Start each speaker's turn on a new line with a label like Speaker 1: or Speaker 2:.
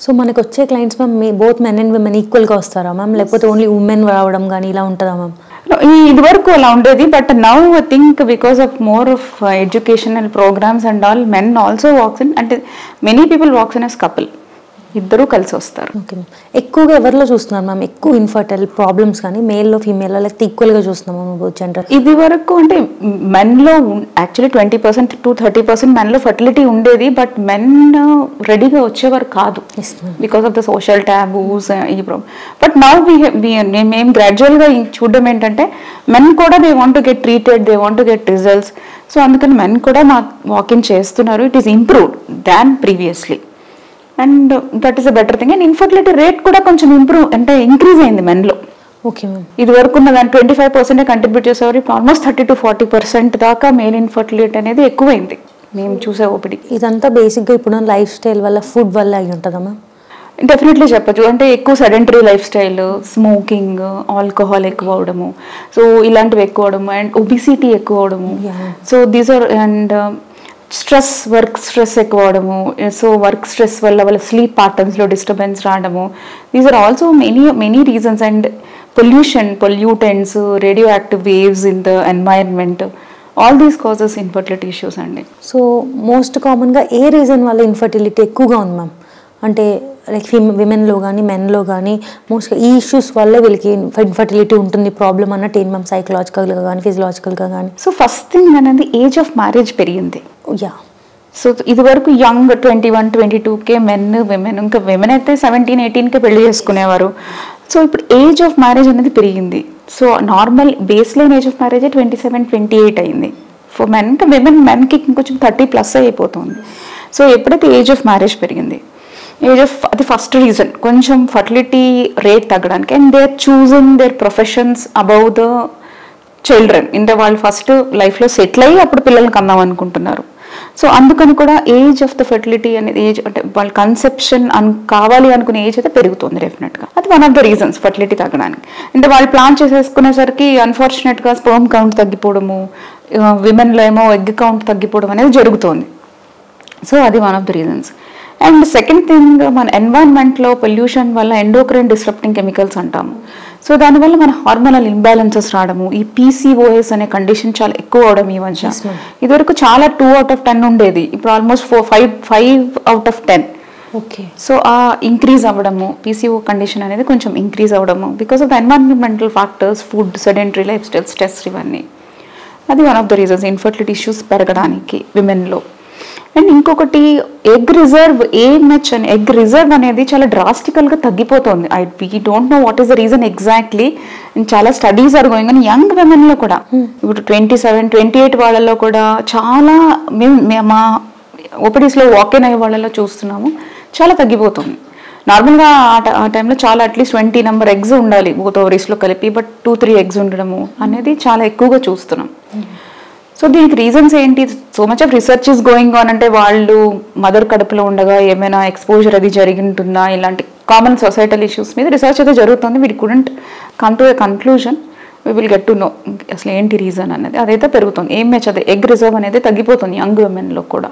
Speaker 1: So మనకు వచ్చే clients ma'am both men and women ఈక్వల్గా వస్తారా మ్యామ్, లేకపోతే ఓన్లీ ఉమెన్ రావడం కానీ ఇలా ఉంటుందా మ్యామ్?
Speaker 2: ఇది వరకు అలా ఉండేది, but now I think because of more of educational programmes and all, men also walks in, అంటే many people walks in as couple, ఇద్దరూ కలిసి వస్తారు.
Speaker 1: Okay ma'am. ఎక్కువగా ఎవరిలో చూస్తున్నారు మ్యామ్ ఎక్కువ ఇన్ఫర్టైల్ ప్రాబ్లమ్స్ కానీ, మేల్లో ఫీమేల్లో లేకపోతే ఈక్వల్గా చూస్తున్నాం మ్యామ్ జెండర్?
Speaker 2: ఇది వరకు అంటే మెన్లో యాక్చువల్లీ 20% to 30% మెన్లో ఫర్టిలిటీ ఉండేది, బట్ మెన్ రెడీగా వచ్చేవారు కాదు because of the social taboos ఈ ప్రాబ్లమ్. బట్ నౌ మేము గ్రాడ్యువల్గా చూడడం ఏంటంటే మెన్ కూడా they want to get treated, they want to get results. So అందుకని మెన్ కూడా మా వాకింగ్ చేస్తున్నారు. It is improved than previously, and that is a better thing. And infertility rate కూడా కొంచెం ఇంక్రీజ్ అయింది మెన్లో.
Speaker 1: Okay ma'am.
Speaker 2: ఇది వరకు ఉన్న దాన్ని 25% కంట్రిబ్యూట్ చేసేవారు, ఇప్పుడు ఆల్మోస్ట్ 30 to 40% దాకా మేల్ ఇన్ఫర్టిలిటీ అనేది ఎక్కువైంది మేము చూసే ఓపిడి.
Speaker 1: ఇదంతా బేసిక్గా ఇప్పుడు లైఫ్ స్టైల్ వల్ల, ఫుడ్ వల్ల అయి ఉంటుందా మ్యామ్?
Speaker 2: డెఫినెట్లీ చెప్పచ్చు. అంటే ఎక్కువ sedentary lifestyle, smoking, alcohol ఎక్కువ అవడము, సో ఇలాంటివి ఎక్కువ అవడము, అండ్ ఒబిసిటీ ఎక్కువ అవడము. So these are, and stress, work stress ఎక్కువ అవడము. సో వర్క్ స్ట్రెస్ వల్ల వాళ్ళ స్లీప్ ప్యాటర్న్స్లో డిస్టర్బెన్స్ రావడము. These are also many reasons. And pollution, pollutants, radioactive waves in the environment, all these causes infertility issues అండి.
Speaker 1: So most కామన్గా a reason వల్ల infertility ఎక్కువగా ఉంది మ్యామ్? అంటే లైక్ విమెన్లో కానీ మెన్లో కానీ మోస్ట్గా ఈ ఇష్యూస్ వల్ల వీళ్ళకి ఇన్ఫర్టిలిటీ ఉంటుంది ప్రాబ్లం అన్నట్టు ఏం మ్యామ్? సైకలాజికల్గా కానీ ఫిజియలాజికల్గా కానీ?
Speaker 2: సో ఫస్ట్ థింగ్ అనేది ఏజ్ ఆఫ్ మ్యారేజ్ పెరిగింది.
Speaker 1: యా.
Speaker 2: సో ఇది వరకు యంగ్ 21, 22కే మెన్, విమెన్, ఇంకా విమెన్ అయితే 17, 18కే పెళ్లి చేసుకునేవారు. సో ఇప్పుడు ఏజ్ ఆఫ్ మ్యారేజ్ అనేది పెరిగింది. So normal base line age of marriage 27, 28 అయింది ఫర్ మెన్. ఇంకా మెన్కి ఇంకొంచెం 30+ అయిపోతుంది. సో ఎప్పుడైతే ఏజ్ ఆఫ్ మ్యారేజ్ పెరిగింది, అది ఫస్ట్ రీజన్ కొంచెం ఫర్టిలిటీ రేట్ తగ్గడానికి. And they are choosing their professions above the children. అంటే వాళ్ళు ఫస్ట్ లైఫ్లో సెటిల్ అయ్యి అప్పుడు పిల్లల్ని కందాం అనుకుంటున్నారు. సో అందుకని కూడా ఏజ్ ఆఫ్ ద ఫెర్టిలిటీ అనేది, ఏజ్ అంటే వాళ్ళ కన్సెప్షన్ కావాలి అనుకునే ఏజ్ అయితే పెరుగుతుంది డెఫినెట్గా. అది one of the reasons fertility తగ్గడానికి. అంటే వాళ్ళు ప్లాన్ చేసేసుకునేసరికి అన్ఫార్చునేట్గా స్పర్మ్ కౌంట్ తగ్గిపోవడము, విమెన్లో ఏమో ఎగ్ కౌంట్ తగ్గిపోవడం అనేది జరుగుతుంది. సో అది one of the reasons. And second thing, మన ఎన్వైరన్మెంట్లో పొల్యూషన్ వల్ల ఎండోక్రైన్ డిస్రప్టింగ్ కెమికల్స్ అంటాము. సో దానివల్ల మన హార్మోనల్ ఇంబ్యాలెన్సెస్ రావడము, ఈ PCOS అనే కండిషన్ చాలా ఎక్కువ అవడం ఈ మధ్య. ఇదివరకు చాలా 2 out of 10 ఉండేది, ఇప్పుడు almost 5 out of 10.
Speaker 1: Okay.
Speaker 2: So ఆ ఇంక్రీజ్ అవ్వడము, PCO కండిషన్ అనేది కొంచెం ఇంక్రీజ్ అవ్వడము because of the environmental factors, food, sedentary lifestyle, stress, ఇవన్నీ. అది one of the reasons infertility issues పెరగడానికి విమెన్లో. అండ్ ఇంకొకటి ఎగ్ రిజర్వ్, AMH అని ఎగ్ రిజర్వ్ అనేది చాలా డ్రాస్టికల్గా తగ్గిపోతుంది. We don't know what is the reason exactly. చాలా studies are going on young విమెన్లో కూడా. ఇప్పుడు 27, 28 వాళ్ళలో కూడా చాలా, మేము మా ఓపీడీస్లో వాకిన్ అయ్యే వాళ్ళలో చూస్తున్నాము, చాలా తగ్గిపోతుంది. నార్మల్గా ఆ టైంలో చాలా అట్లీస్ట్ 20 నెంబర్ ఎగ్స్ ఉండాలి బోత్ ఓవరీస్లో కలిపి, బట్ 2-3 ఎగ్స్ ఉండడము అనేది చాలా ఎక్కువగా చూస్తున్నాం. సో దీనికి రీజన్స్ ఏంటి? So much of research is going on. అంటే వాళ్ళు మదర్ కడుపులో ఉండగా ఏమైనా ఎక్స్పోజర్ అది జరిగి ఉంటుందా, ఇలాంటి కామన్ సొసైటల్ ఇష్యూస్ మీద రీసెర్చ్ అయితే జరుగుతుంది. We couldn't come to a conclusion. We will get to know అసలు ఏంటి రీజన్ అనేది. అదైతే పెరుగుతుంది. AMH, అదే ఎగ్ రిజర్వ్ అనేది తగ్గిపోతుంది యంగ్ విమెన్లో కూడా.